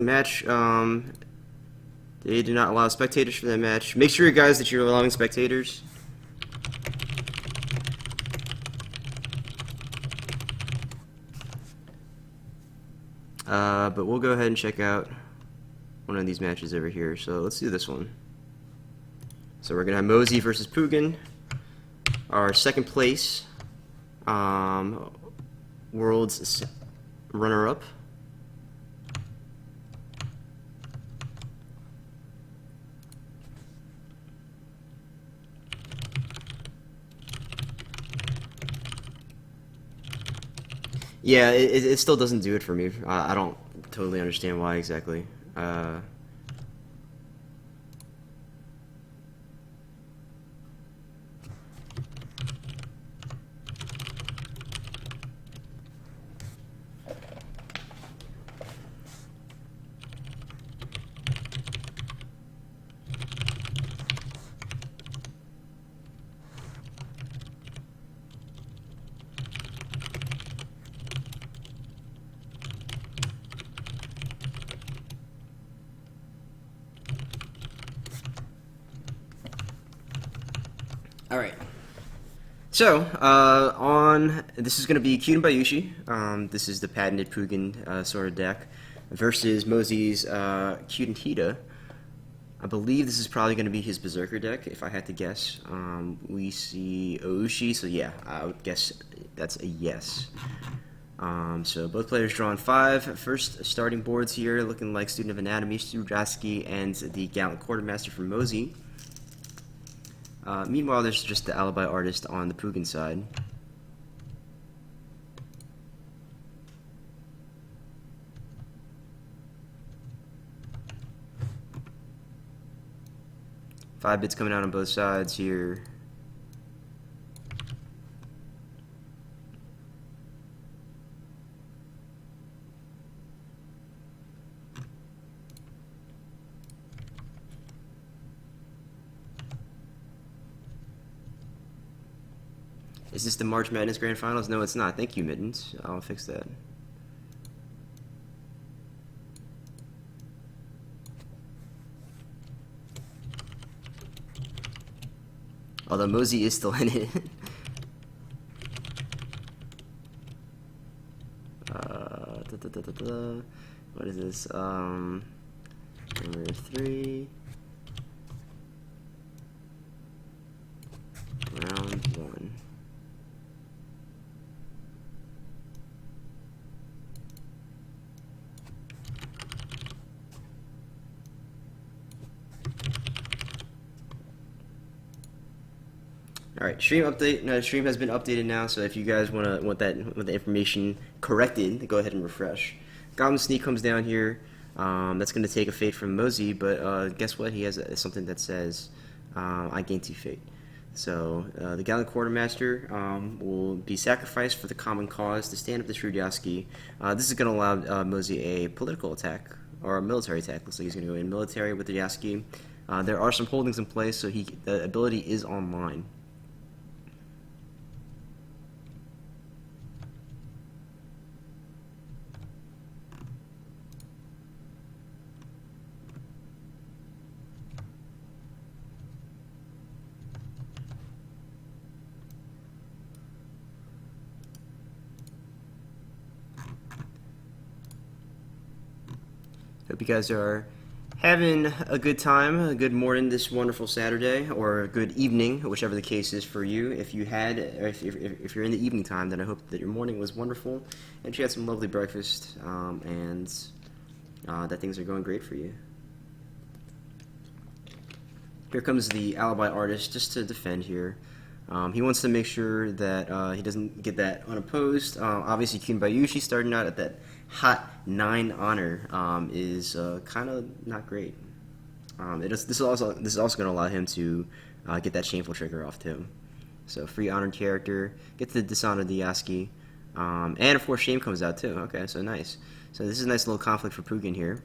match. They do not allow spectators for that match. Make sure, guys, that you're allowing spectators. But we'll go ahead and check out one of these matches over here. So let's do this one. So we're gonna have MoZi versus Poogin, our second place world's runner-up. Yeah, it still doesn't do it for me. I don't totally understand why exactly. All right. So, this is going to be Kyuden Bayushi. This is the patented Poogin sort of deck versus MoZi's Kyuden Hida. I believe this is probably going to be his Berserker deck, if I had to guess. We see Oushi, so yeah, I would guess that's a yes. So both players drawn 5. First starting boards here, looking like Student of Anatomy, Strujaski, and the Gallant Quartermaster from MoZi. Meanwhile, there's just the Alibi Artist on the Poogin side. Five bits coming out on both sides here. Is this the March Madness Grand Finals? No, it's not. Thank you, Mittens. I'll fix that. Although MoZi is still in it. What is this? Number 3. Round 1. All right, stream update. No, stream has been updated now, so if you guys want the information corrected, go ahead and refresh. Goblin Sneak comes down here. That's going to take a fate from MoZi, but guess what? He has something that says, "I gain 2 fate." So the Gallant Quartermaster will be sacrificed for the common cause to stand up to Strujaski. This is going to allow MoZi a political attack or a military attack. Looks like he's going to go in military with the Yaski. There are some holdings in place, so the ability is online. Hope you guys are having a good time, a good morning this wonderful Saturday, or a good evening, whichever the case is for you. If you had, or if you're in the evening time, then I hope that your morning was wonderful, and you had some lovely breakfast, and that things are going great for you. Here comes the Alibi Artist, just to defend here. He wants to make sure that he doesn't get that unopposed. Obviously, Kyuden Bayushi starting out at that hot 9 honor is kind of not great. This is also going to allow him to get that shameful trigger off too. So free honored character, get to dishonor the Yaski, and of course shame comes out too. Okay, so nice. So this is a nice little conflict for Poogin here.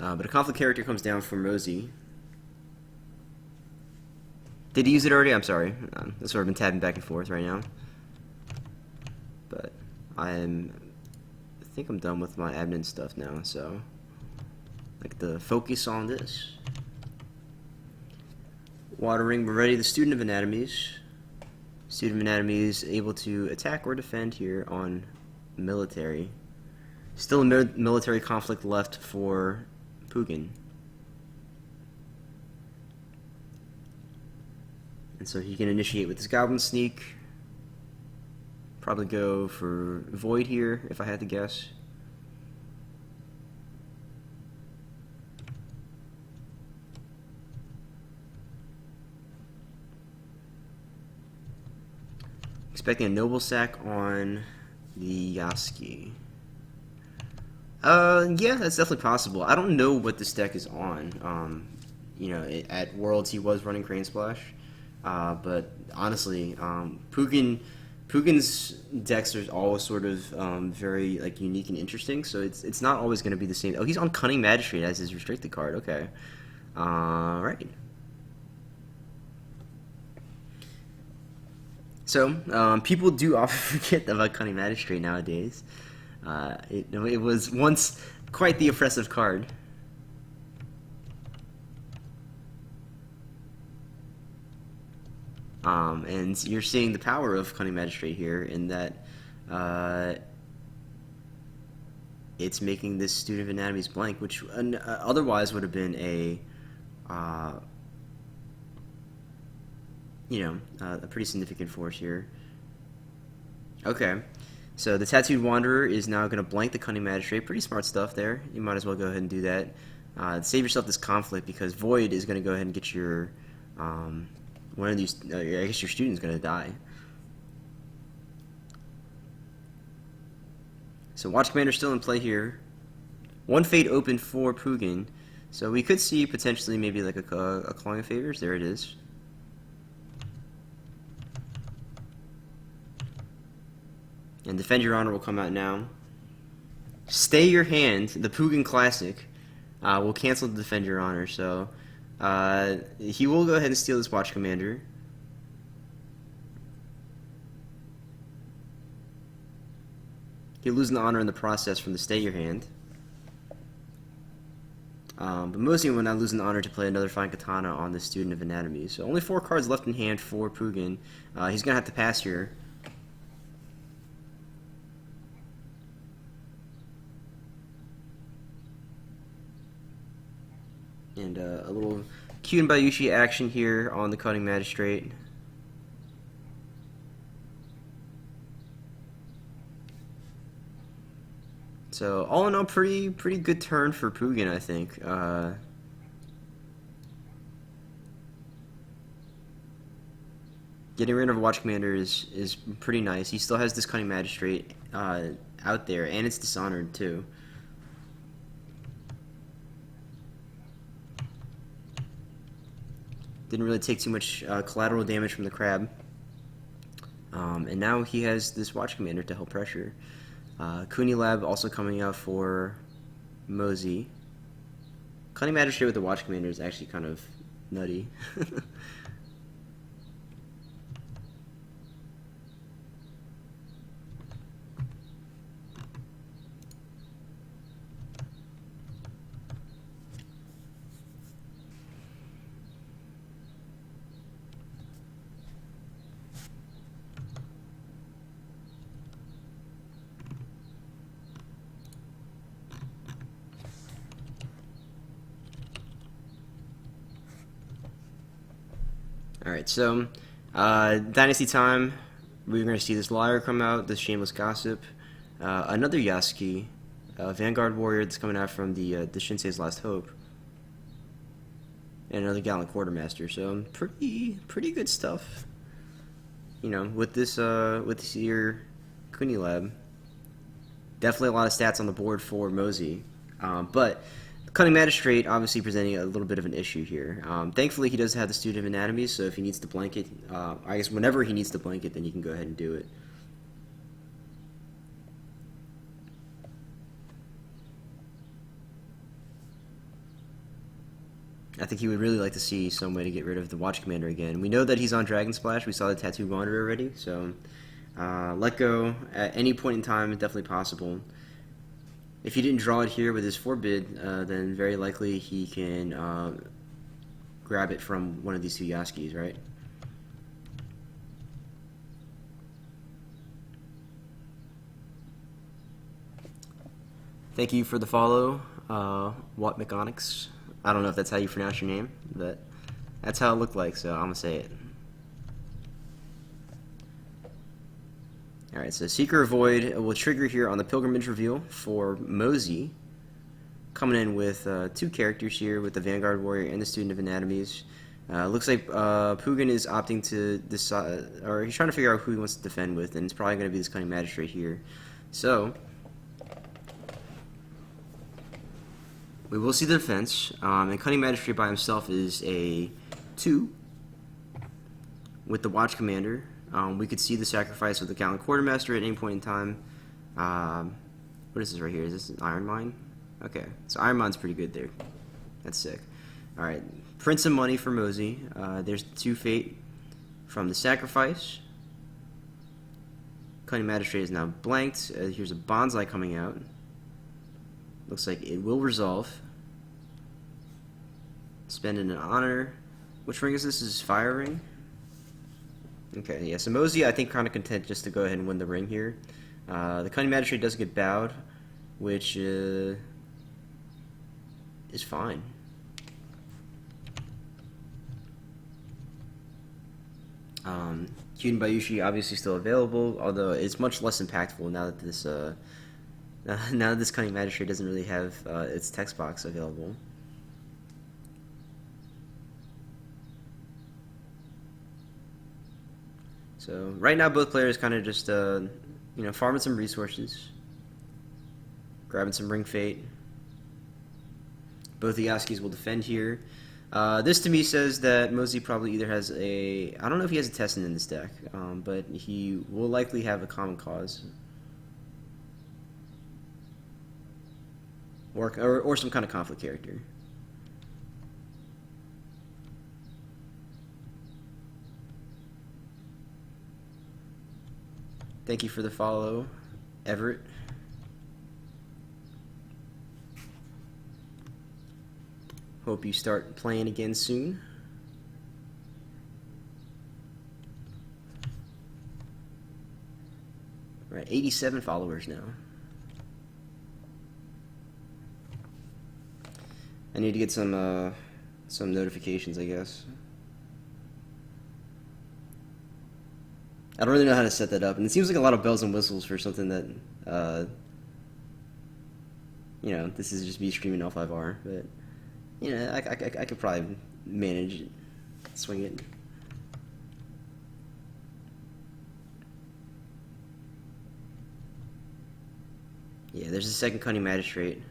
But a conflict character comes down for MoZi. Did he use it already? I'm sorry. I've sort of been tabbing back and forth right now. But I think I'm done with my admin stuff now, so I get to focus on this. Watering, we're ready. The student of anatomies. Student of anatomies able to attack or defend here on military. Still a military conflict left for Poogin. And so he can initiate with his Goblin Sneak. Probably go for Void here, if I had to guess. Expecting a Noble Sack on the Yaski. Yeah, that's definitely possible. I don't know what this deck is on. You know, at Worlds he was running Crane Splash, but honestly, Poogins decks are always sort of very like unique and interesting. So it's not always going to be the same. Oh, he's on Cunning Magistrate as his restricted card. Okay, right. So people do often forget about Cunning Magistrate nowadays. It was once quite the oppressive card. And you're seeing the power of Cunning Magistrate here in that it's making this Student of Anatomies blank, which otherwise would have been a a pretty significant force here. Okay, so the Tattooed Wanderer is now going to blank the Cunning Magistrate. Pretty smart stuff there. You might as well go ahead and do that. Save yourself this conflict because Void is going to go ahead and get your one of these. I guess your student's going to die. So Watch Commander still in play here. One fate open for Poogin, so we could see potentially maybe like a Clawing of Favors. There it is. And Defend Your Honor will come out now. Stay Your Hand, the Poogin Classic, will cancel the Defend Your Honor, so he will go ahead and steal this Watch Commander. He'll lose an honor in the process from the Stay Your Hand. But MoZi will not lose an honor to play another Fine Katana on the Student of Anatomy. So only 4 cards left in hand for Poogin. He's going to have to pass here. And a little Kyun Bayushi action here on the Cunning Magistrate. So all in all, pretty good turn for Poogin, I think. Getting rid of Watch Commander is pretty nice. He still has this Cunning Magistrate out there, and it's Dishonored too. Didn't really take too much collateral damage from the crab. And now he has this Watch Commander to help pressure. Kuni Lab also coming out for MoZi. Cunning Magistrate with the Watch Commander is actually kind of nutty. Alright, so Dynasty time, we're going to see this Liar come out, this Shameless Gossip, another Yasuki, Vanguard Warrior that's coming out from the Shinsei's Last Hope, and another Gallant Quartermaster. So pretty good stuff, you know, with this here Kuni Lab. Definitely a lot of stats on the board for MoZi, but Cunning Magistrate obviously presenting a little bit of an issue here. Thankfully, he does have the Student of Anatomy, so if he needs to blank it, I guess whenever he needs to blank it, then you can go ahead and do it. I think he would really like to see some way to get rid of the Watch Commander again. We know that he's on Dragon Splash. We saw the Tattoo Wanderer already, so let go at any point in time is definitely possible. If he didn't draw it here with his Forbid, then very likely he can grab it from one of these two Yaskis, right? Thank you for the follow, Watt Mechanics. I don't know if that's how you pronounce your name, but that's how it looked like, so I'm going to say it. Alright, so Seeker of Void will trigger here on the Pilgrimage reveal for MoZi, coming in with two characters here with the Vanguard Warrior and the Student of Anatomies. Looks like Poogin is opting to decide, or he's trying to figure out who he wants to defend with, and it's probably going to be this Cunning Magistrate here. So, we will see the defense, and Cunning Magistrate by himself is a 2 with the Watch Commander. We could see the sacrifice of the Gallant Quartermaster at any point in time. What is this right here? Is this an Iron Mine? Okay, so Iron Mine's pretty good there. That's sick. Alright, print some money for MoZi. There's 2 Fate from the sacrifice. Cunning Magistrate is now blanked. Here's a Bonsai coming out. Looks like it will resolve. Spend an honor. Which ring is this? This is Fire Ring. Okay, yeah, so MoZi, I think, kind of content just to go ahead and win the ring here. The Cunning Magistrate does get bowed, which is fine. Kyuden Bayushi obviously still available, although it's much less impactful now that this now that this Cunning Magistrate doesn't really have its text box available. So right now, both players kind of just farming some resources, grabbing some Ring Fate. Both the Yaskis will defend here. This to me says that MoZi probably either has I don't know if he has a Tessin in this deck, but he will likely have a Common Cause. Or some kind of conflict character. Thank you for the follow, Everett. Hope you start playing again soon. We're at 87 followers now. I need to get some notifications, I guess. I don't really know how to set that up, and it seems like a lot of bells and whistles for something that, this is just me streaming L5R, but, I could probably manage it, swing it. Yeah, there's a second Cunning Magistrate.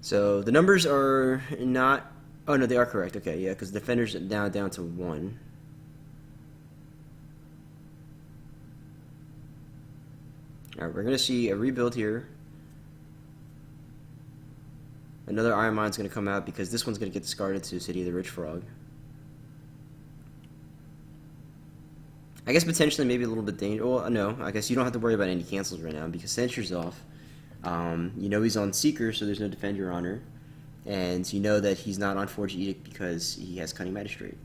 So the numbers are not. Oh no, they are correct. Okay, yeah, because defenders now down to 1. All right, we're gonna see a rebuild here. Another Iron Mine's gonna come out because this one's gonna get discarded to City of the Rich Frog. I guess potentially maybe a little bit dangerous. Well, no, I guess you don't have to worry about any cancels right now because Censure's off. He's on Seeker, so there's no Defend Your Honor. And you know that he's not on Forged Edict because he has Cunning Magistrate.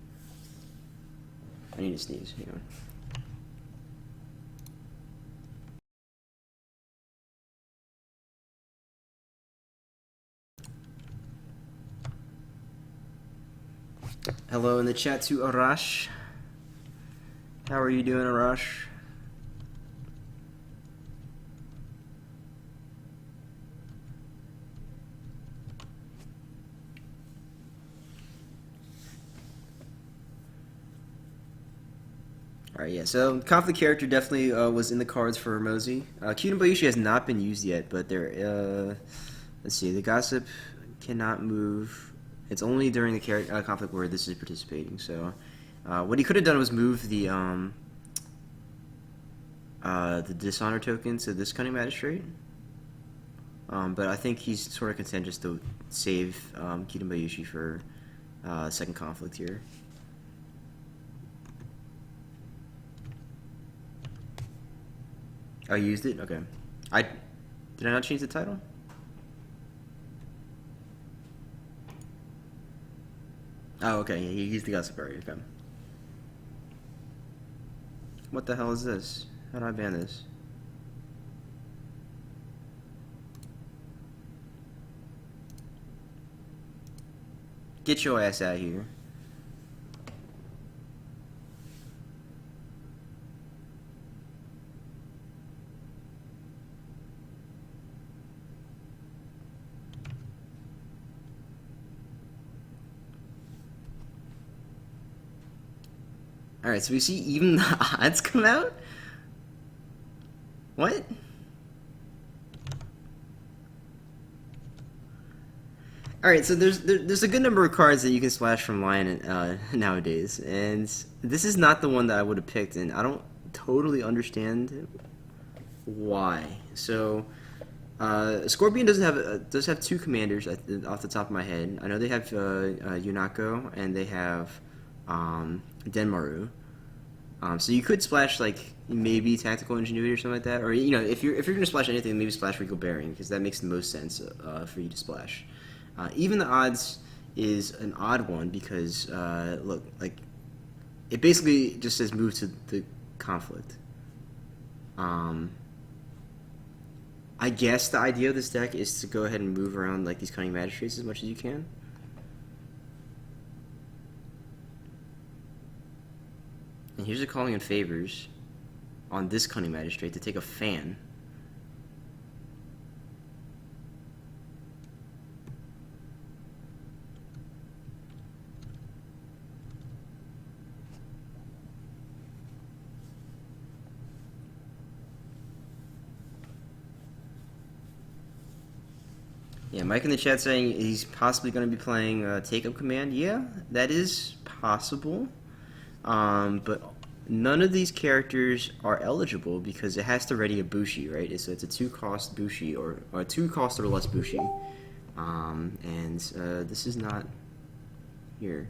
I need to sneeze. Hang on. Hello in the chat to Arash. How are you doing, Arash? Alright, yeah, so conflict character definitely was in the cards for MoZi. Kyuden Bayushi has not been used yet, but let's see, the Gossip cannot move It's only during the conflict where this is participating. So, what he could have done was move the dishonor token to this cunning magistrate. But I think he's sort of content just to save Kitten Bayushi for second conflict here. Oh, you used it? Okay. Did I not change the title? Oh, okay. Yeah, he used the gossip already. Okay. What the hell is this? How do I ban this? Get your ass out of here. Alright, so we see even the odds come out? What? Alright, so there's a good number of cards that you can splash from Lion nowadays, and this is not the one that I would have picked, and I don't totally understand why. So, Scorpion does have two commanders off the top of my head. I know they have Yunako and they have Denmaru. So you could splash like maybe Tactical Ingenuity or something like that, or if you're gonna splash anything, maybe splash Regal Bearing because that makes the most sense for you to splash. Even the odds is an odd one because look, like it basically just says move to the conflict. I guess the idea of this deck is to go ahead and move around like these Cunning Magistrates as much as you can. And here's a Calling in Favors on this Cunning Magistrate to take a fan. Yeah, Mike in the chat saying he's possibly going to be playing Take-Up Command. Yeah, that is possible. But none of these characters are eligible because it has to ready a Bushi, right? So it's a 2-cost Bushi or a 2-cost or less Bushi. And this is not here.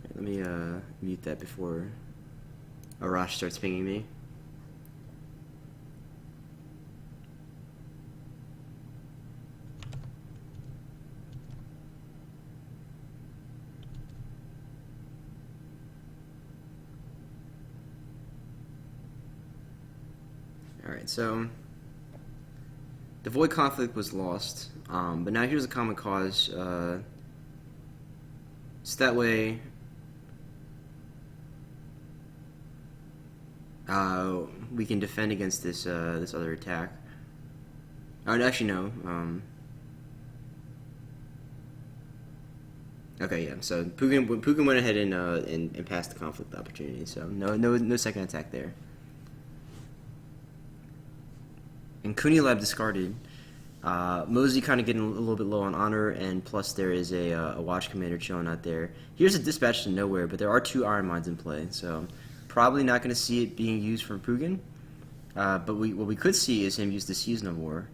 Right, let me mute that before Arash starts pinging me. Alright, so the Void Conflict was lost, but now here's a common cause. So that way we can defend against this this other attack. Actually, no. Okay, yeah. So Poogin went ahead and passed the conflict opportunity. So no second attack there. And Kunilab discarded. MoZi kind of getting a little bit low on honor, and plus there is a watch commander chilling out there. Here's a dispatch to nowhere, but there are 2 Iron Mines in play, so probably not going to see it being used from Poogin. But what we could see is him use the Season of War.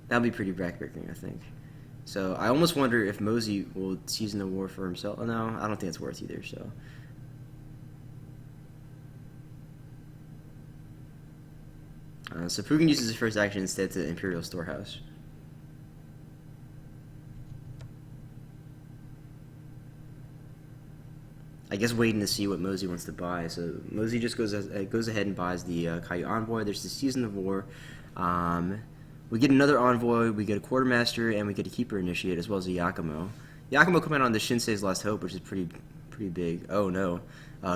That'll be pretty backbreaking, I think. So I almost wonder if MoZi will Season of War for himself. No, I don't think it's worth either. So. So Poogin uses his first action instead to Imperial Storehouse. I guess waiting to see what MoZi wants to buy. So MoZi just goes ahead and buys the Caillou Envoy. There's the Season of War. We get another Envoy, we get a Quartermaster, and we get a Keeper Initiate as well as a Yakumo. Yakumo coming on the Shinsei's Last Hope, which is pretty big. Oh no,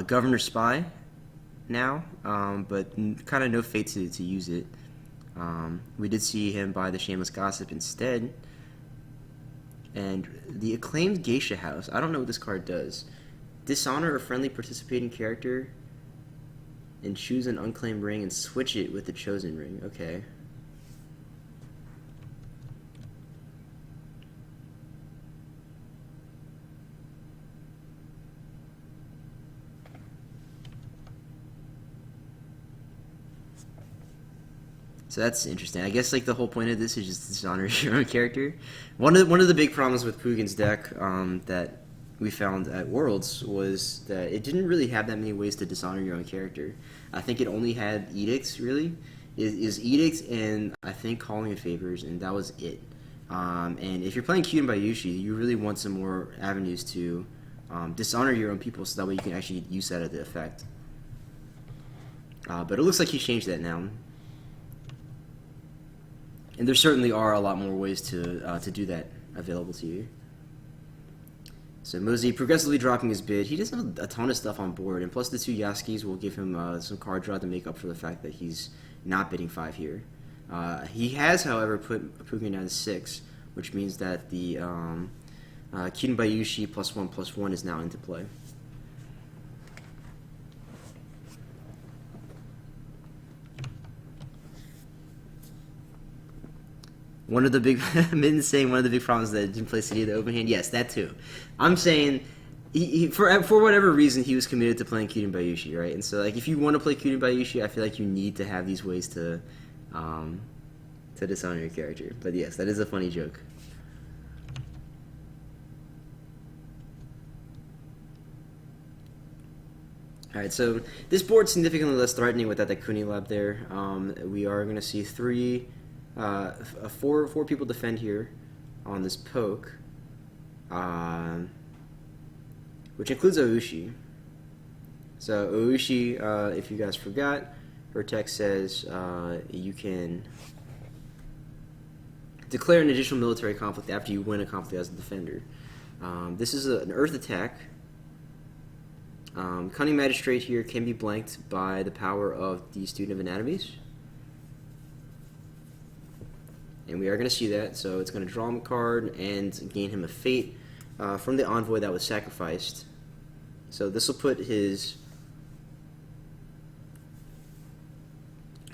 Governor Spy now, but kind of no fate to use it. We did see him buy the Shameless Gossip instead. And the Acclaimed Geisha House, I don't know what this card does. Dishonor a friendly participating character and choose an unclaimed ring and switch it with the chosen ring. Okay. So that's interesting. I guess like the whole point of this is just dishonor your own character. One of the big problems with Poogin's deck that we found at Worlds was that it didn't really have that many ways to dishonor your own character. I think it only had edicts really. Is edicts and I think calling in favors, and that was it. And if you're playing Kyuden by Yushi, you really want some more avenues to dishonor your own people, so that way you can actually use that as the effect. But it looks like he's changed that now. And there certainly are a lot more ways to do that available to you. So MoZi progressively dropping his bid. He doesn't have a ton of stuff on board, and plus the 2 Yaskis will give him some card draw to make up for the fact that he's not bidding 5 here. He has, however, put Poogin down to 6, which means that the Kyuden by Yushi +1/+1 is now into play. One of the big Min's saying one of the big problems that didn't play City of the Open Hand. Yes, that too. I'm saying for whatever reason he was committed to playing Kyuden by Yushi, right? And so like if you want to play Kyuden by Yushi, I feel like you need to have these ways to dishonor your character. But yes, that is a funny joke. Alright, so this board's significantly less threatening without that Kuni Lab there. We are going to see four people defend here on this poke, which includes Oushi. So Oushi, if you guys forgot, her text says you can declare an additional military conflict after you win a conflict as a defender. This is an Earth attack. Cunning Magistrate here can be blanked by the power of the Student of Anatomies. And we are going to see that, so it's going to draw him a card and gain him a fate from the envoy that was sacrificed. So this will put his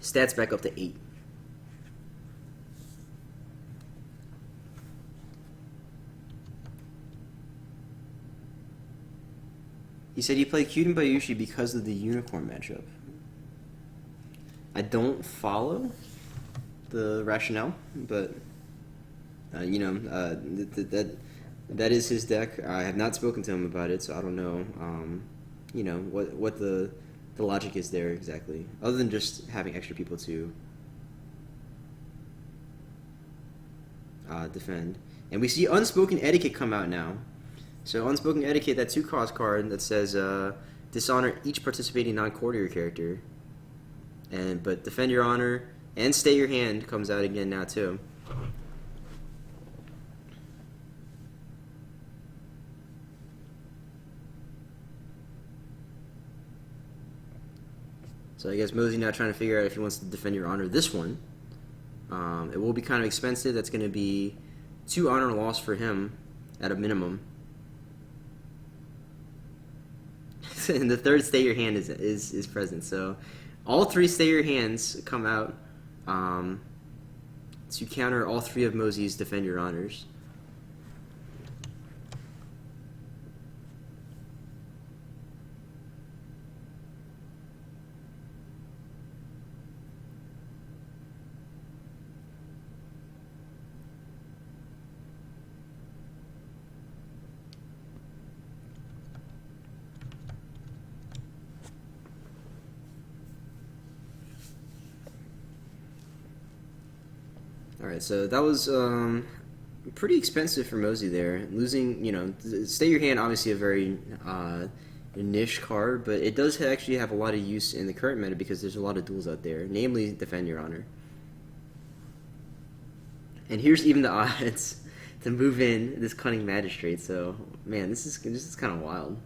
stats back up to 8. He said he played Kyuden by Yushi because of the unicorn matchup. I don't follow the rationale, but that is his deck. I have not spoken to him about it, so I don't know what the logic is there exactly, other than just having extra people to defend. And we see Unspoken Etiquette come out now. So Unspoken Etiquette, that 2-cost card that says dishonor each participating non-courtier character, but defend your honor and stay your hand comes out again now too. So I guess MoZi now trying to figure out if he wants to defend your honor this one. It will be kind of expensive. That's going to be 2 honor loss for him at a minimum. And the 3rd stay your hand is present. So all 3 stay your hands come out to counter all 3 of MoZi's defend your honors. Alright, so that was pretty expensive for MoZi there. Losing, stay your hand, obviously a very niche card, but it does actually have a lot of use in the current meta because there's a lot of duels out there, namely Defend Your Honor. And here's even the odds to move in this Cunning Magistrate, so, man, this is kind of wild.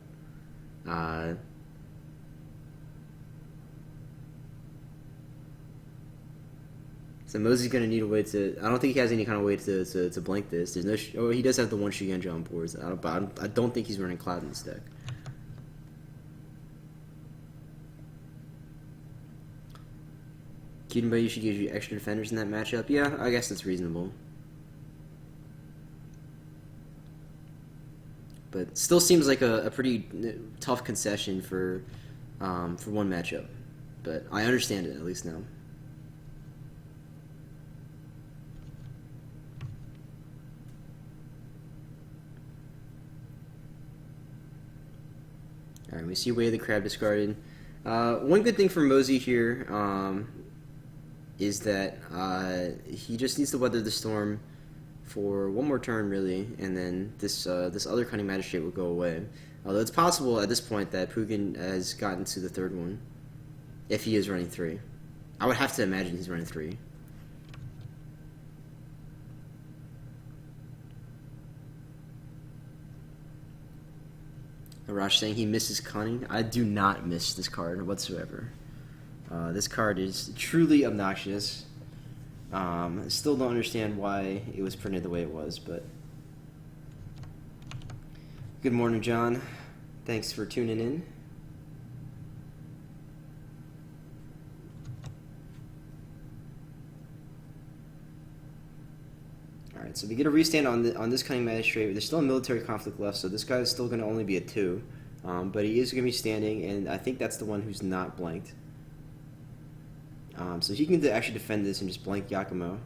So MoZi's going to need a way to... I don't think he has any kind of way to blank this. There's no... he does have the 1 Shugenja on board, but I don't think he's running Cloud in this deck. Kudenbayashi gives you extra defenders in that matchup. Yeah, I guess that's reasonable. But still seems like a pretty tough concession for one matchup. But I understand it at least now. Alright, we see Way of the Crab discarded. One good thing for MoZi here is that he just needs to weather the storm for one more turn, really, and then this other Cunning Magistrate will go away. Although it's possible at this point that Poogin has gotten to the third one, if he is running 3. I would have to imagine he's running 3. Arash saying he misses Cunning. I do not miss this card whatsoever. This card is truly obnoxious. I still don't understand why it was printed the way it was, but... Good morning, John. Thanks for tuning in. Alright, so we get a restand on this Cunning Magistrate. There's still a military conflict left, so this guy is still going to only be a 2. But he is going to be standing, and I think that's the one who's not blanked. So he can actually defend this and just blank Yakumo.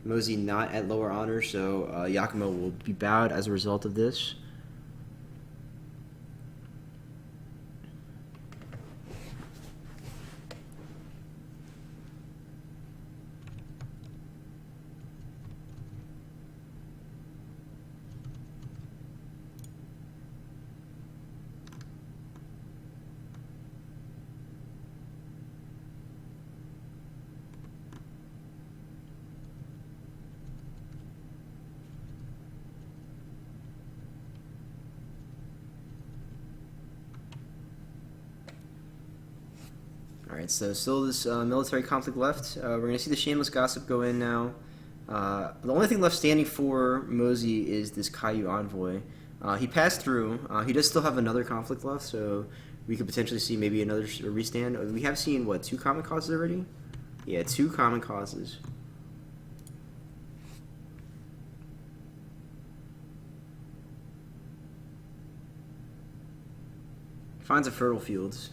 MoZi not at lower honor, so Yakumo will be bowed as a result of this. Alright, so still this military conflict left. We're going to see the Shameless Gossip go in now. The only thing left standing for MoZi is this Caillou Envoy. He passed through. He does still have another conflict left, so we could potentially see maybe another restand. We have seen, what, 2 common causes already? Yeah, 2 common causes. Finds a fertile fields.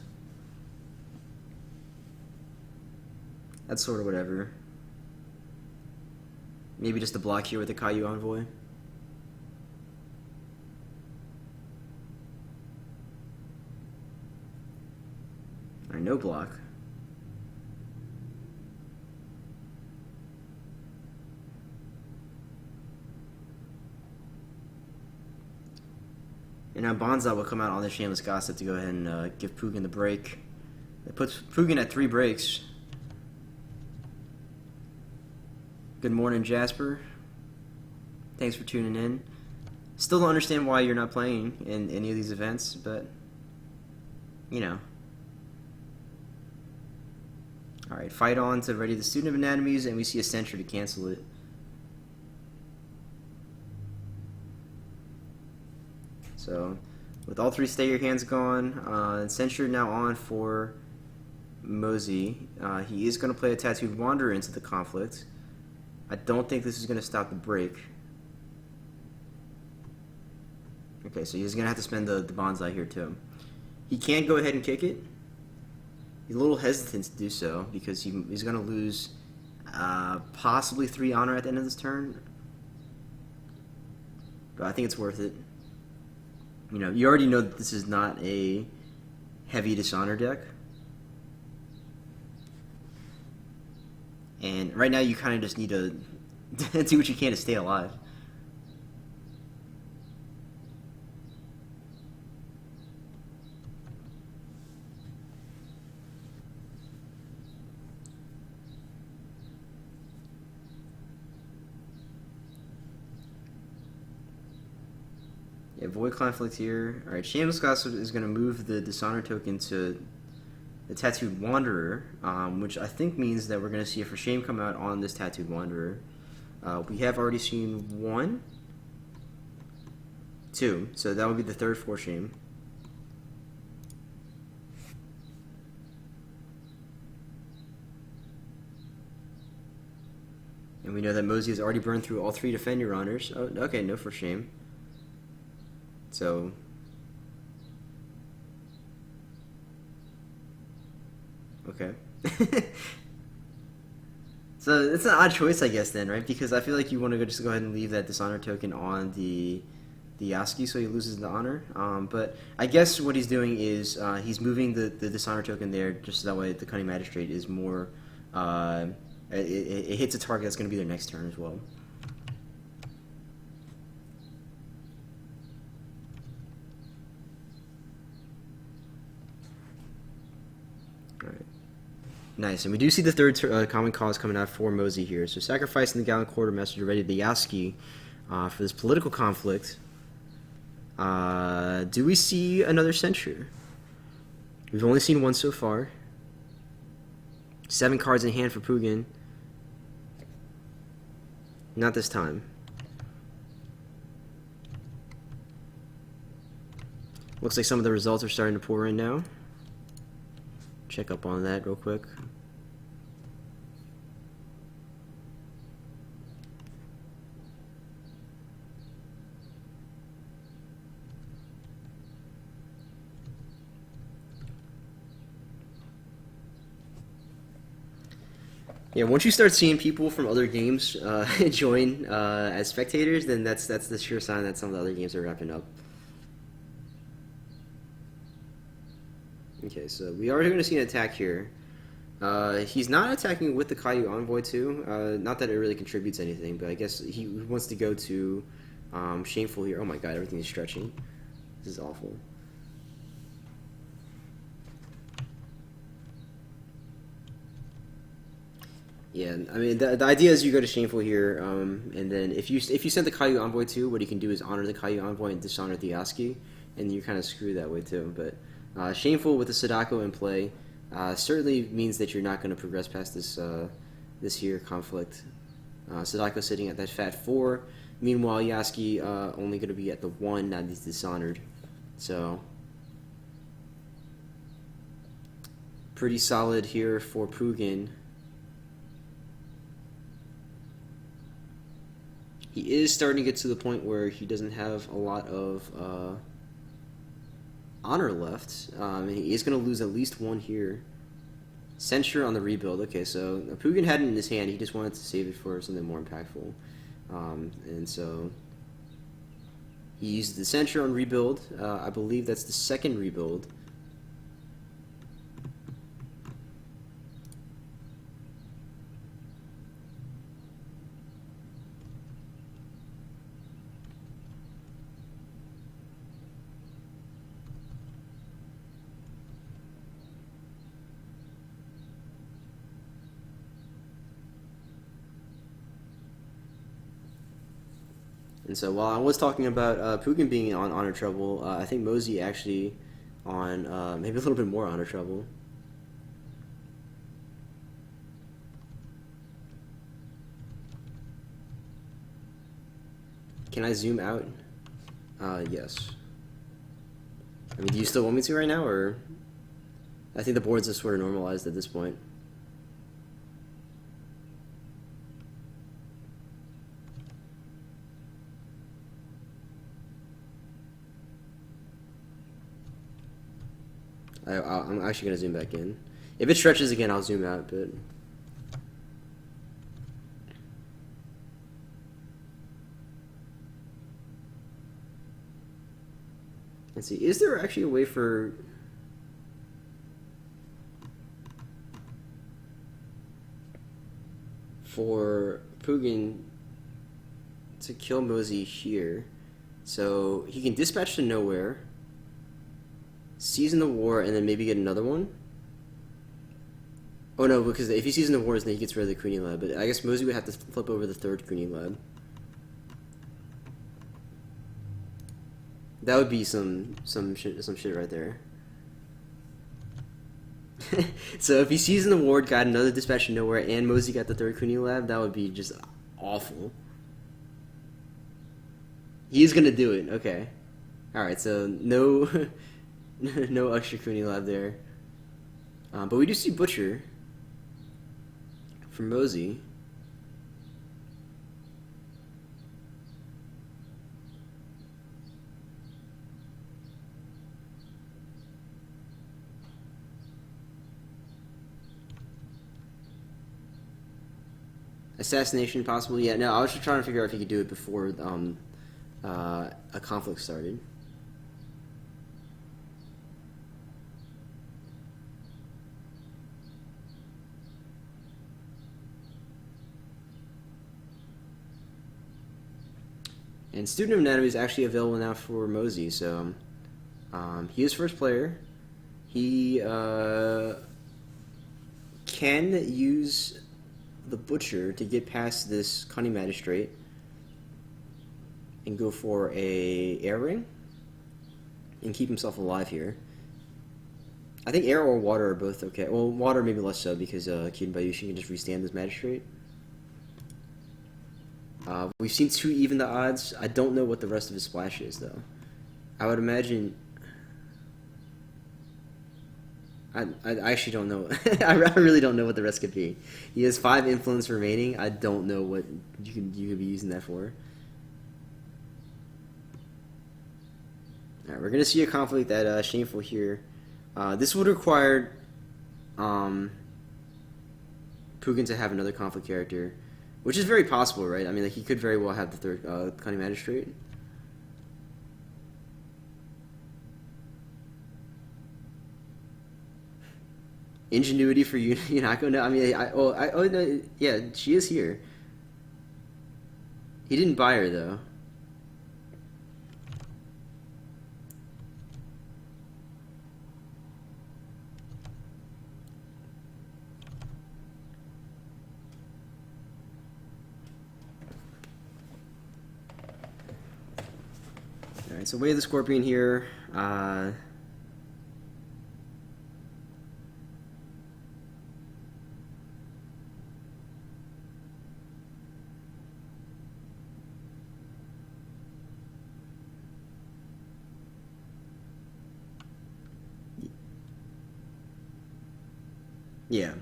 That's sort of whatever. Maybe just a block here with the Caillou Envoy. Alright, no block. And now Bonza will come out on the Shameless Gossip to go ahead and give Poogin the break. It puts Poogin at 3 breaks. Good morning, Jasper. Thanks for tuning in. Still don't understand why you're not playing in any of these events, but, you know. Alright, fight on to ready the Student of Anatomies, and we see a Censure to cancel it. So, with all 3 Stay Your Hands gone, Censure now on for MoZi. He is going to play a Tattooed Wanderer into the conflict. I don't think this is going to stop the break. Okay, so he's going to have to spend the bonsai here too. He can go ahead and kick it. He's a little hesitant to do so because he's going to lose possibly 3 honor at the end of this turn. But I think it's worth it. You know, you already know that this is not a heavy dishonor deck. And right now you kind of just need to do what you can to stay alive. Yeah, Void Conflict here. Alright, Shameless Gossip is going to move the Dishonor token to the Tattooed Wanderer, which I think means that we're going to see a For Shame come out on this Tattooed Wanderer. We have already seen 1, 2, so that would be the 3rd For Shame. And we know that MoZi has already burned through all 3 Defend Your Honors. Oh, okay, no for shame. So... okay. So it's an odd choice, I guess, then, right? Because I feel like you want to just go ahead and leave that Dishonor token on the ASCII so he loses the Honor. But I guess what he's doing is he's moving the Dishonor token there just so that way the Cunning Magistrate is more... it hits a target that's going to be their next turn as well. Alright. Nice, and we do see the third common cause coming out for MoZi here. So sacrificing the Gallant Quartermaster to ready the ASCII for this political conflict. Do we see another censure? We've only seen one so far. 7 cards in hand for Poogin. Not this time. Looks like some of the results are starting to pour in now. Check up on that real quick. Yeah, once you start seeing people from other games join as spectators, then that's the sure sign that some of the other games are wrapping up. Okay, so we are going to see an attack here. He's not attacking with the Caillou Envoy too. Not that it really contributes anything, but I guess he wants to go to Shameful here. Oh my god, everything is stretching. This is awful. Yeah, I mean the idea is you go to Shameful here, and then if you send the Caillou Envoy too, what you can do is honor the Caillou Envoy and dishonor the ASCII, and you're kind of screwed that way too. But Shameful with the Sadako in play certainly means that you're not going to progress past this this here conflict. Sadako sitting at that fat 4. Meanwhile, Yasuki only going to be at the 1, not he's dishonored. So pretty solid here for Poogin. He is starting to get to the point where he doesn't have a lot of honor left. And he is going to lose at least 1 here. Censure on the rebuild. Okay, so Poogin had it in his hand. He just wanted to save it for something more impactful. And so he used the Censure on rebuild. I believe that's the 2nd rebuild. And so while I was talking about Poogin being on honor trouble, I think MoZi actually on maybe a little bit more honor trouble. Can I zoom out? Yes. I mean, do you still want me to right now, or I think the boards are sort of normalized at this point. I'm actually going to zoom back in. If it stretches again, I'll zoom out, but... Let's see, is there actually a way for... Poogin to kill MoZi here? So he can dispatch to nowhere, season the war, and then maybe get another one? Oh no, because if he seasons the wars, then he gets rid of the Queenie Lab. But I guess MoZi would have to flip over the 3rd Queenie Lab. That would be some shit right there. So if he seasoned the ward, got another dispatch to nowhere, and MoZi got the 3rd Queenie Lab, that would be just awful. He's gonna do it. Okay. All right. So no. No extra Queenie Lab there. But we do see Butcher from MoZi. Assassination possible? Yeah, no, I was just trying to figure out if you could do it before a conflict started. And Student of Anatomy is actually available now for MoZi, so he is first player. He can use the Butcher to get past this Cunning Magistrate and go for a air ring and keep himself alive here. I think air or water are both okay. Well, water maybe less so because Kyuden Bayushi can just restand this Magistrate. We've seen 2 even the odds. I don't know what the rest of his splash is, though. I would imagine... I actually don't know. I really don't know what the rest could be. He has 5 influence remaining. I don't know what you could be using that for. Alright, we're going to see a conflict that Shameful here. This would require Poogin to have another conflict character. Which is very possible, right? I mean, like, he could very well have the third Cunning Magistrate. Ingenuity for Yunako? No, I mean, no, yeah, she is here. He didn't buy her, though. Alright, so Way of the Scorpion here. Yeah.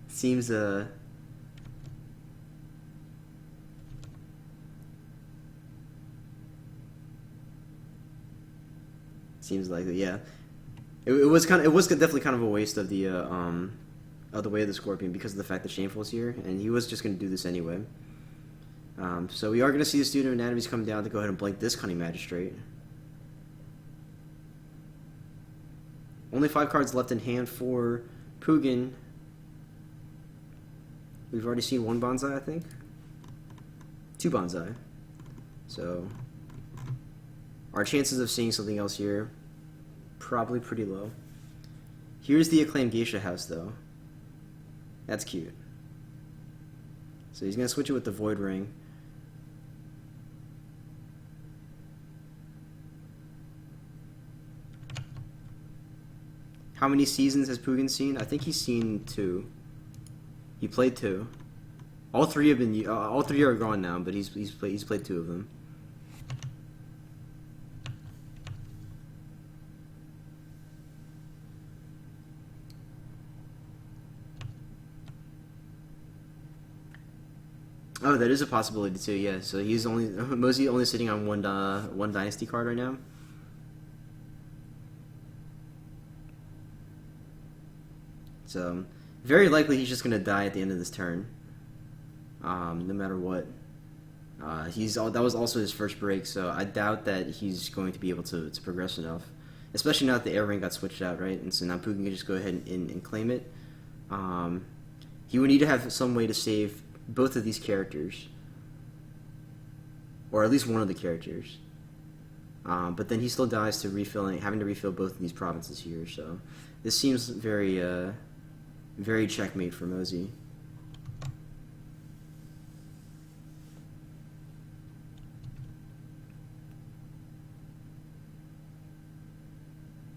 Seems, Seems like it, yeah. It was definitely kind of a waste of the Way of the Scorpion because of the fact that Shameful's here, and he was just going to do this anyway. So we are going to see the Student of Anatomies come down to go ahead and blank this Cunning Magistrate. Only 5 cards left in hand for Poogin. We've already seen 1 Bonsai, I think. 2 Bonsai. So our chances of seeing something else here, probably pretty low. Here's the Acclaimed Geisha House, though. That's cute. So he's going to switch it with the Void Ring. How many seasons has Poogin seen? I think he's seen 2. He played 2. All 3 have been. All 3 are gone now, but he's played 2 of them. Oh, that is a possibility too. Yeah. So he's MoZi only sitting on one dynasty card right now. So very likely he's just gonna die at the end of this turn. No matter what. That was also his first break, so I doubt that he's going to be able to progress enough. Especially now that the air ring got switched out, right? And so now Poogin can just go ahead and claim it. He would need to have some way to save both of these characters. Or at least one of the characters. But then he still dies to having to refill both of these provinces here, so this seems very very checkmate for MoZi.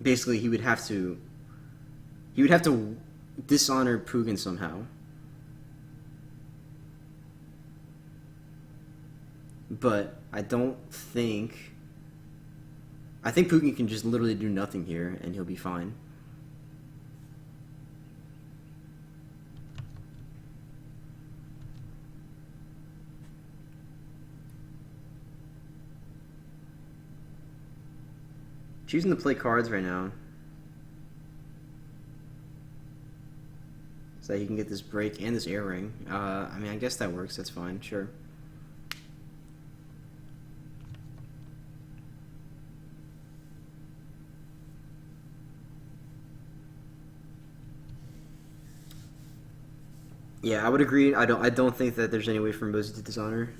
Basically, he would have to dishonor Poogin somehow. But I think Poogin can just literally do nothing here and he'll be fine. Choosing to play cards right now. so that he can get this break and this air ring. I mean, I guess that works. That's fine. Sure. Yeah, I would agree. I don't think that there's any way for MoZi to dishonor.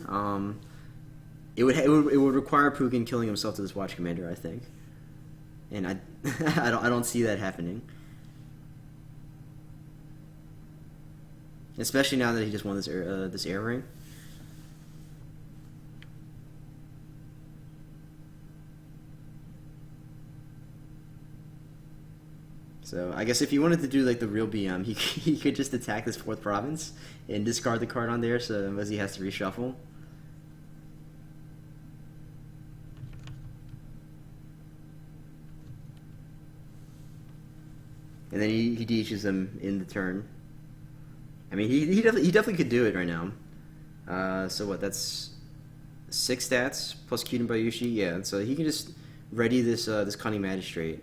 It would require Poogin killing himself to this Watch Commander, I think, and I don't see that happening. Especially now that he just won this air ring. So I guess if he wanted to do like the real BM, he could just attack this 4th province and discard the card on there, so MoZi has to reshuffle. And then he DHs him in the turn. I mean, he definitely could do it right now. So what? That's 6 stats plus Kyuden Bayushi. Yeah, so he can just ready this this Cunning Magistrate,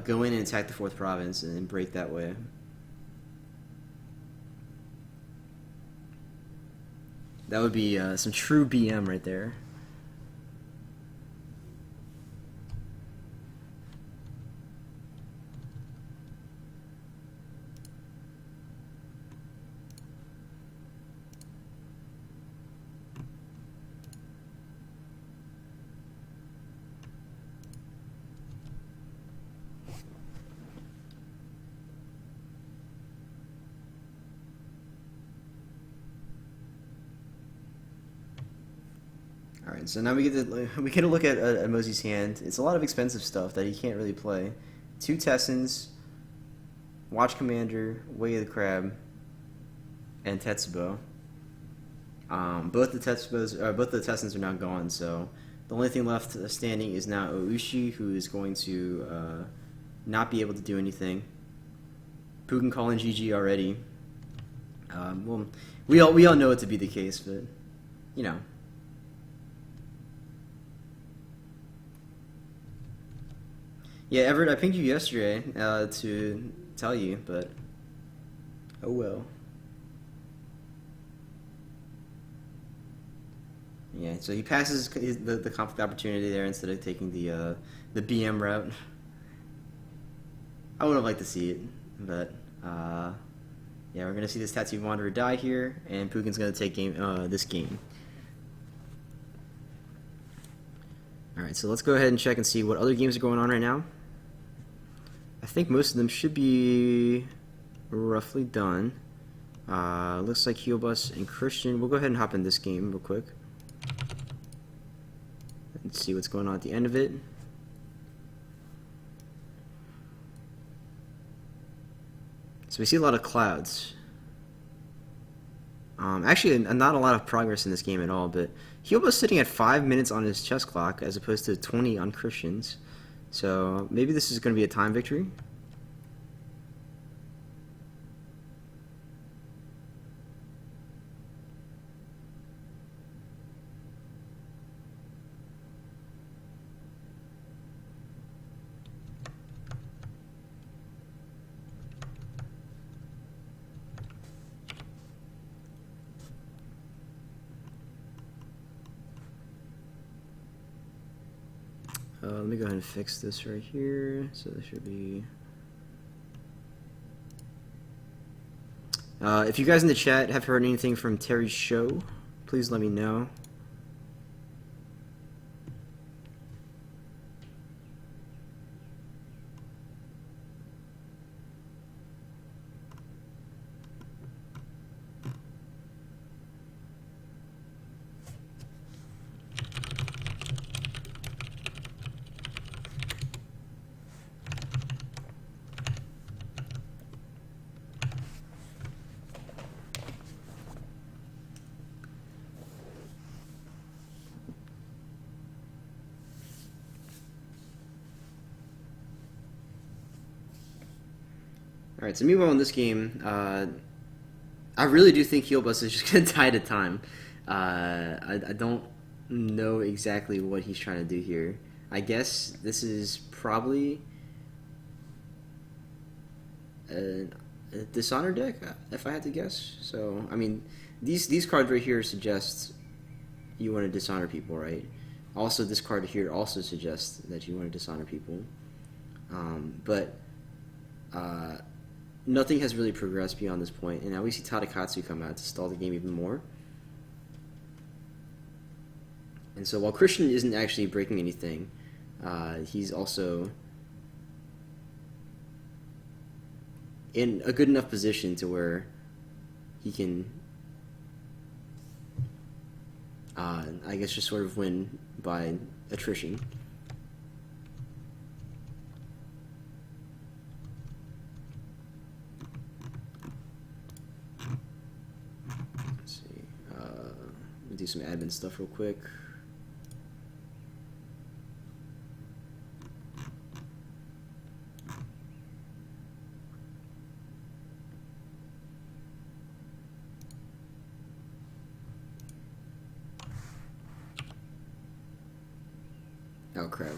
go in and attack the 4th province, and then break that way. That would be some true BM right there. Alright, so now we get a look at MoZi's hand. It's a lot of expensive stuff that he can't really play. 2 Tessens, Watch Commander, Way of the Crab, and Tetsubo. Both the Tessens are now gone, so the only thing left standing is now Oushi, who is going to not be able to do anything. Poogin calling GG already. Well, we all know it to be the case, but you know. Yeah, Everett, I pinged you yesterday to tell you, but oh well. Yeah, so he passes the conflict opportunity there instead of taking the BM route. I would have liked to see it, but yeah, we're gonna see this Tattooed Wanderer die here, and Poogin gonna take this game. All right, so let's go ahead and check and see what other games are going on right now. I think most of them should be roughly done. Looks like Heelbus and Christian. We'll go ahead and hop in this game real quick. Let's see what's going on at the end of it. So we see a lot of clouds. Actually, not a lot of progress in this game at all, but Heelbus sitting at 5 minutes on his chess clock as opposed to 20 on Christian's. So maybe this is going to be a time victory. Let me go ahead and fix this right here. So this should be... if you guys in the chat have heard anything from Terry's show, please let me know. Alright, so meanwhile in this game, I really do think Heelbus is just going to die to time. I don't know exactly what he's trying to do here. I guess this is probably... a Dishonor deck, if I had to guess. So, I mean, these cards right here suggest you want to dishonor people, right? Also, this card here also suggests that you want to dishonor people. But nothing has really progressed beyond this point, and now we see Tadakatsu come out to stall the game even more. And so while Christian isn't actually breaking anything, he's also in a good enough position to where he can, I guess, just sort of win by attrition. Let's see. Let me do some admin stuff real quick. Oh, crap.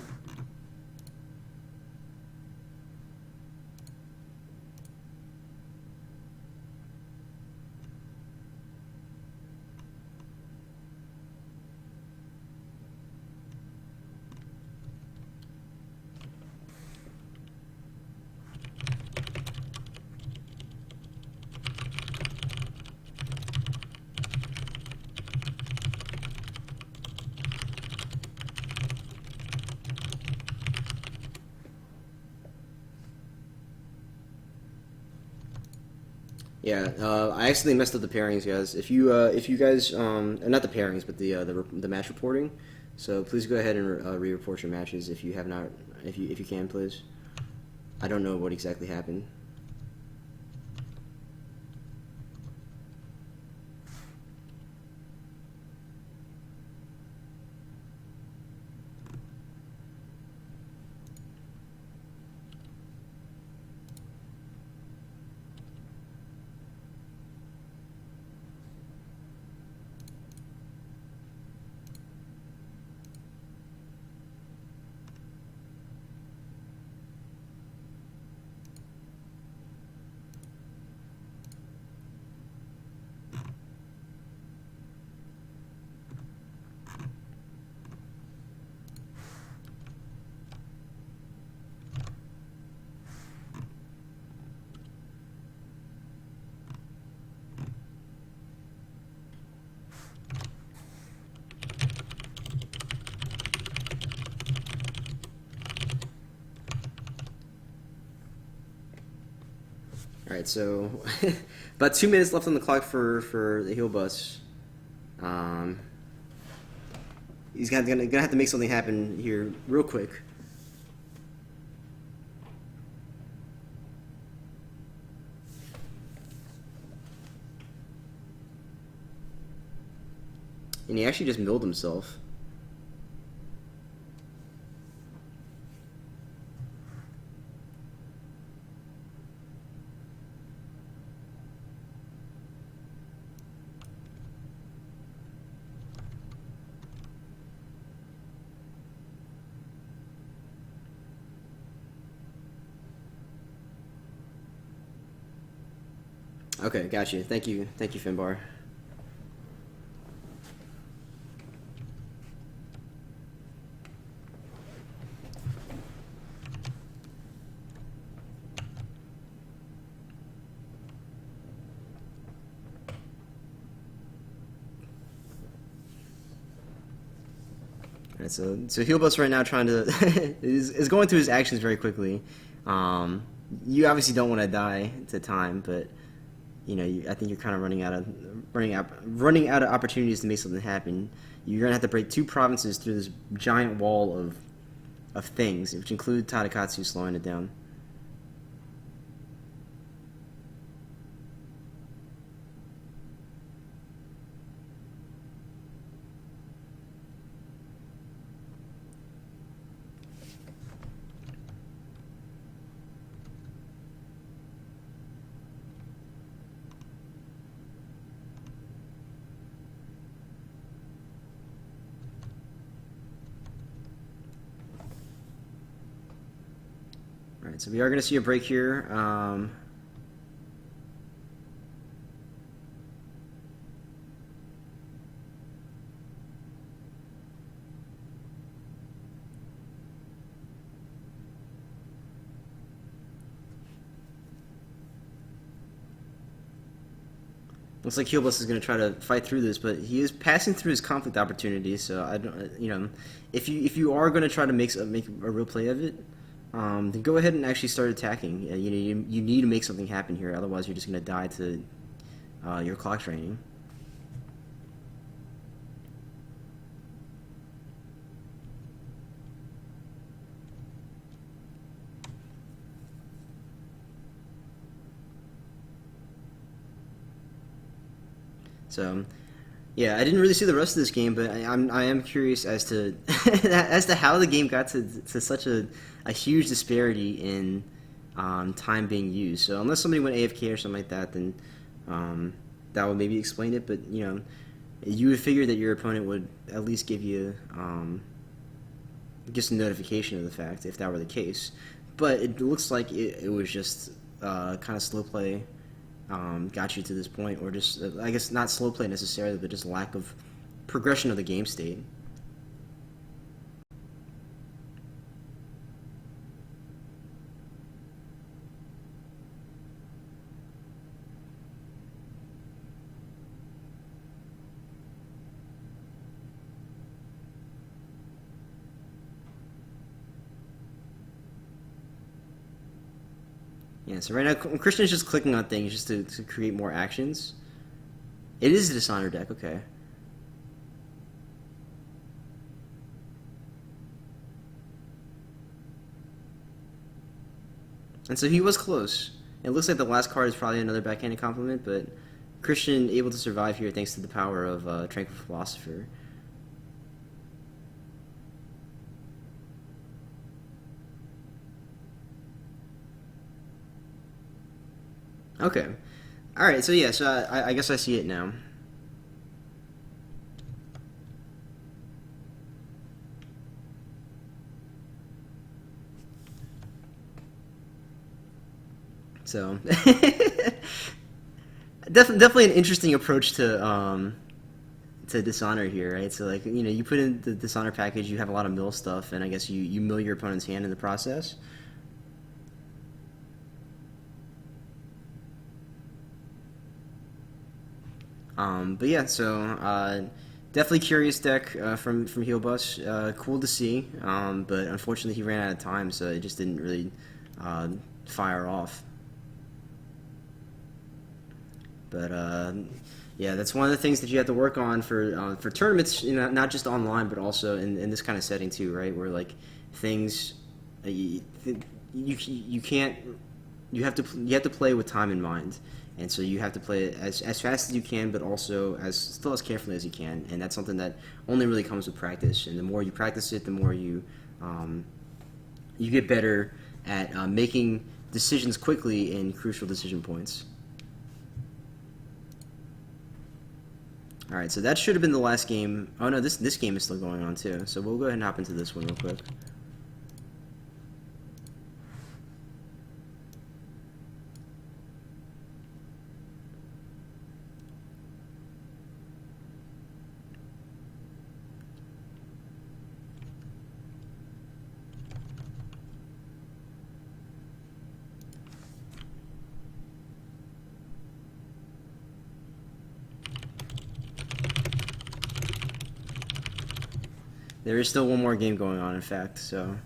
Yeah, I accidentally messed up the pairings, guys. If you guys, not the pairings, but the match reporting. So please go ahead and re-report your matches if you have not, if you can, please. I don't know what exactly happened. All right, so about 2 minutes left on the clock for the heel bus. He's gonna have to make something happen here real quick. And he actually just milled himself. Okay, got you. Thank you, Finbar. Alright, so heel bus right now trying to is going through his actions very quickly. You obviously don't want to die to time, but you know, I think you're kind of running out of opportunities to make something happen. You're gonna have to break 2 provinces through this giant wall of things, which include Tadakatsu slowing it down. Alright, so we are going to see a break here. Looks like Heelbus is going to try to fight through this, but he is passing through his conflict opportunities. So I don't, if you are going to try to make a real play of it, then go ahead and actually start attacking. You need to make something happen here, otherwise you're just going to die to your clock training. So, yeah, I didn't really see the rest of this game, but I am curious as to as to how the game got to such a huge disparity in time being used. So unless somebody went AFK or something like that, then that would maybe explain it. But you would figure that your opponent would at least give you just a notification of the fact if that were the case. But it looks like it was just kind of slow play. Got you to this point, or just, I guess, not slow play necessarily, but just lack of progression of the game state. Yeah, so right now Christian is just clicking on things just to create more actions. It is a Dishonor deck, okay. And so he was close. It looks like the last card is probably another backhanded compliment, but Christian able to survive here thanks to the power of Tranquil Philosopher. Okay. Alright, so yeah, so I guess I see it now. So, definitely an interesting approach to Dishonor here, right? So, like, you put in the Dishonor package, you have a lot of mill stuff, and I guess you mill your opponent's hand in the process. But yeah, so definitely curious deck from Heelbus. Cool to see, but unfortunately he ran out of time, so it just didn't really fire off. But yeah, that's one of the things that you have to work on for tournaments, not just online, but also in this kind of setting too, right? Where like things you can't you have to play with time in mind. And so you have to play it as fast as you can, but also still as carefully as you can. And that's something that only really comes with practice. And the more you practice it, the more you get better at making decisions quickly in crucial decision points. All right, so that should have been the last game. Oh no, this game is still going on too. So we'll go ahead and hop into this one real quick. There is still one more game going on, in fact, so...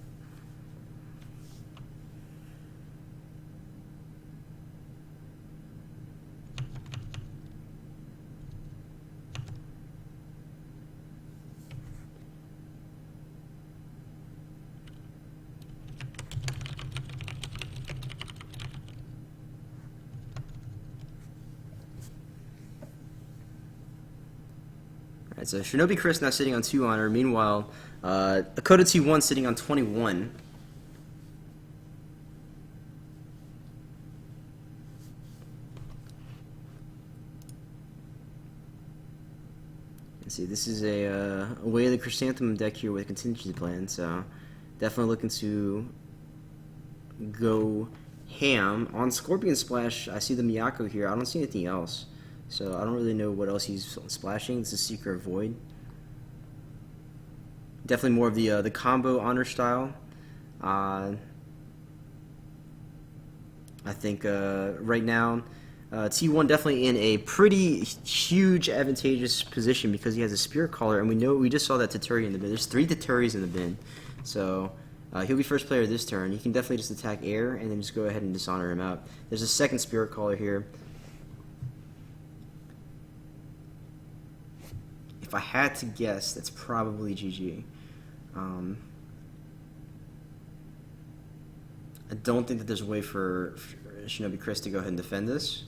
Alright, so Shinobi Chris now sitting on 2 honor. Meanwhile, Akota T1 sitting on 21. Let's see, this is a Way of the Chrysanthemum deck here with a contingency plan, so definitely looking to go ham. On Scorpion Splash, I see the Miyako here. I don't see anything else. So I don't really know what else he's splashing. This is Seeker of Void. Definitely more of the combo honor style. I think right now T1 definitely in a pretty huge advantageous position because he has a Spirit Caller, and we just saw that Taturi in the bin. There's 3 Taturis in the bin, so he'll be first player this turn. He can definitely just attack air and then just go ahead and dishonor him out. There's a second Spirit Caller here. If I had to guess, that's probably GG. I don't think that there's a way for Shinobi Chris to go ahead and defend this.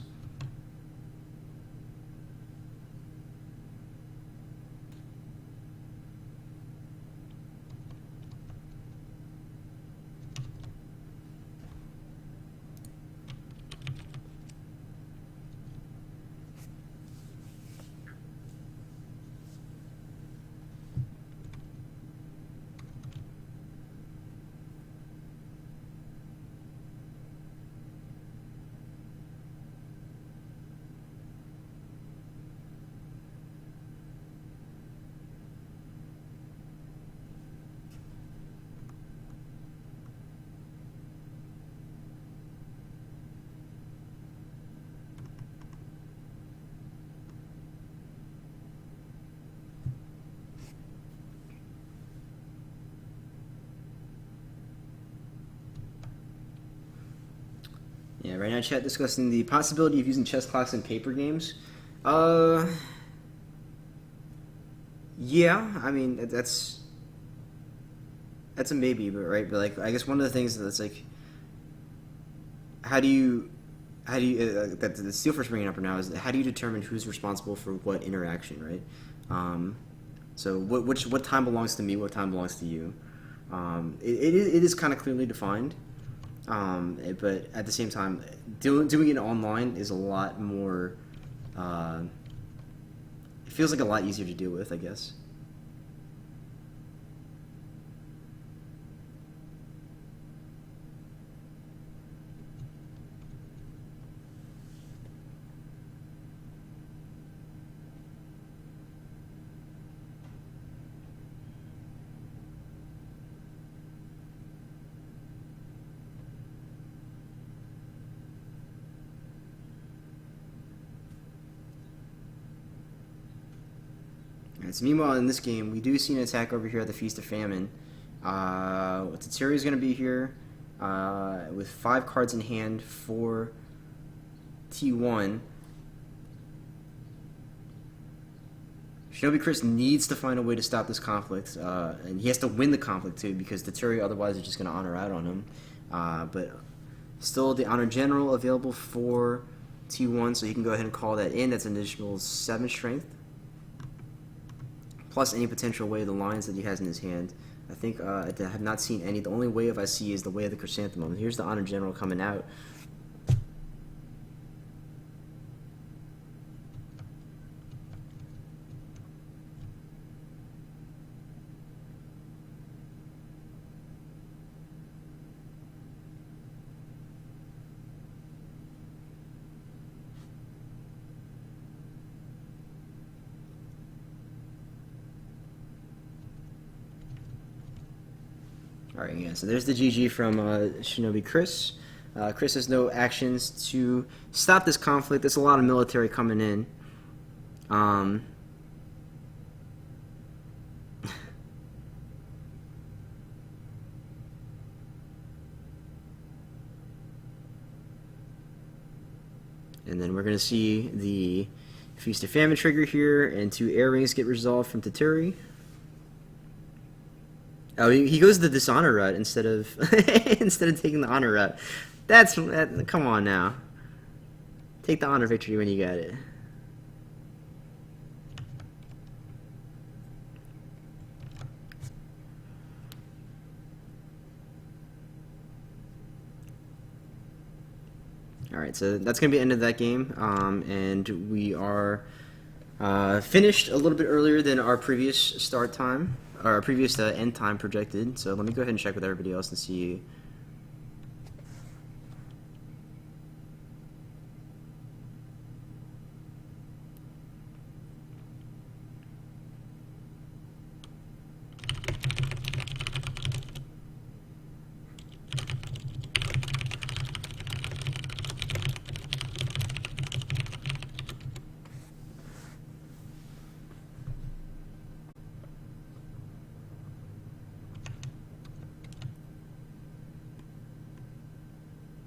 Yeah, right now chat discussing the possibility of using chess clocks in paper games. Yeah, I mean that's a maybe, but right, but like I guess one of the things that's like, how do you that the Steel Force bringing up right now is how do you determine who's responsible for what interaction, right? So what time belongs to me, what time belongs to you? It is kind of clearly defined. But at the same time, doing it online is a lot more. It feels like a lot easier to deal with, I guess. So meanwhile, in this game, we do see an attack over here at the Feast of Famine. Tatsuri is going to be here with 5 cards in hand for T1. Shinobi Chris needs to find a way to stop this conflict, and he has to win the conflict too, because Tatsuri otherwise is just going to honor out on him. But still, the Honor General available for T1, so he can go ahead and call that in. That's an additional 7 strength. Plus any potential way of the lines that he has in his hand. I think I have not seen any. The only wave I see is the way of the Chrysanthemum. Here's the Honor General coming out. Alright, yeah, so there's the GG from Shinobi Chris. Chris has no actions to stop this conflict. There's a lot of military coming in. And then we're going to see the Feast of Famine trigger here, and 2 air rings get resolved from Tatsuri. Oh, he goes the dishonor route instead of instead of taking the honor route. Come on now. Take the honor victory when you got it. All right, so that's gonna be the end of that game, and we are finished a little bit earlier than our previous start time. Our previous end time projected. So let me go ahead and check with everybody else and see